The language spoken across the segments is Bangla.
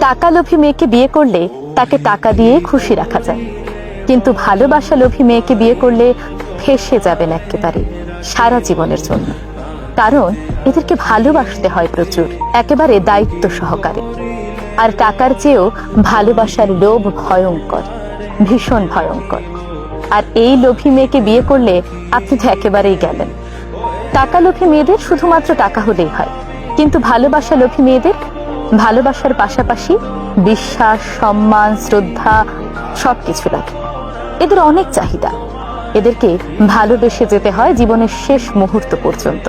টাকা লোভী মেয়েকে বিয়ে করলে তাকে টাকা দিয়ে খুশি রাখা যায়, কিন্তু ভালোবাসা লোভী মেয়েকে বিয়ে করলে ফেঁসে যাবেন একেবারে সারা জীবনের জন্য। কারণ এদেরকে ভালোবাসতে হয় প্রচুর, একেবারে দায়িত্ব সহকারে। আর টাকার চেয়েও ভালোবাসার লোভ ভয়ঙ্কর, ভীষণ ভয়ঙ্কর। আর এই লোভী মেয়েকে বিয়ে করলে আপনি তো একেবারেই গেলেন। টাকা লোভী মেয়েদের শুধুমাত্র টাকা হলেই হয়, কিন্তু ভালোবাসা লোভী মেয়েদের ভালোবাসার পাশাপাশি বিশ্বাস, সম্মান, শ্রদ্ধা সবকিছু লাগে। এদের অনেক চাহিদা। এদেরকে ভালোবেসে যেতে হয় জীবনের শেষ মুহূর্ত পর্যন্ত।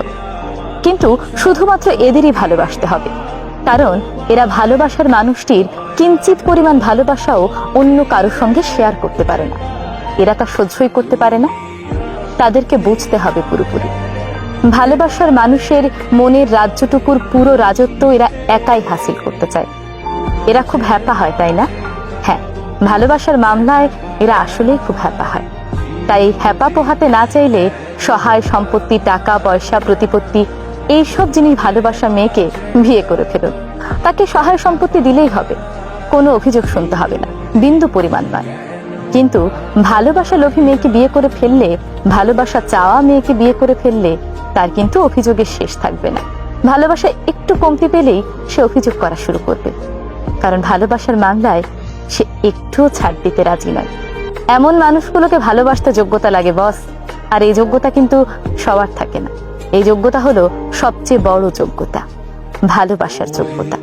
কিন্তু শুধুমাত্র এদেরই ভালোবাসতে হবে, কারণ এরা ভালোবাসার মানুষটির কিঞ্চিত পরিমাণ ভালোবাসাও অন্য কারোর সঙ্গে শেয়ার করতে পারে না। এরা তা সহ্যই করতে পারে না। তাদেরকে বুঝতে হবে পুরোপুরি। ভালোবাসার মানুষের মনের রাজ্যটুকুর পুরো রাজত্ব এরা একাই হাসিল করতে চায়। এরা খুব হ্যাপা হয়, তাই না? হ্যাঁ, ভালোবাসার মামলায় এরা আসলেই খুব হ্যাপা হয়। তাই হ্যাপা পোহাতে না চাইলে সহায় সম্পত্তি, টাকা পয়সা, প্রতিপত্তি এইসব জিনিস ভালোবাসা মেয়েকে বিয়ে করে ফেলুন। তাকে সহায় সম্পত্তি দিলেই হবে, কোনো অভিযোগ শুনতে হবে না, বিন্দু পরিমাণ নয়। কিন্তু ভালোবাসা লোভী মেয়েকে বিয়ে করে ফেললে, ভালোবাসা চাওয়া মেয়েকে বিয়ে করে ফেললে তার কিন্তু অভিযোগের শেষ থাকবে না। ভালোবাসা একটু কমতি পেলেই সে অভিযোগ করা শুরু করবে, কারণ ভালোবাসার মামলায় সে একটুও ছাড় দিতে রাজি নয়। এমন মানুষগুলোকে ভালোবাসতে যোগ্যতা লাগে বস, আর এই যোগ্যতা কিন্তু সবার থাকে না। এই যোগ্যতা হলো সবচেয়ে বড় যোগ্যতা, ভালোবাসার যোগ্যতা।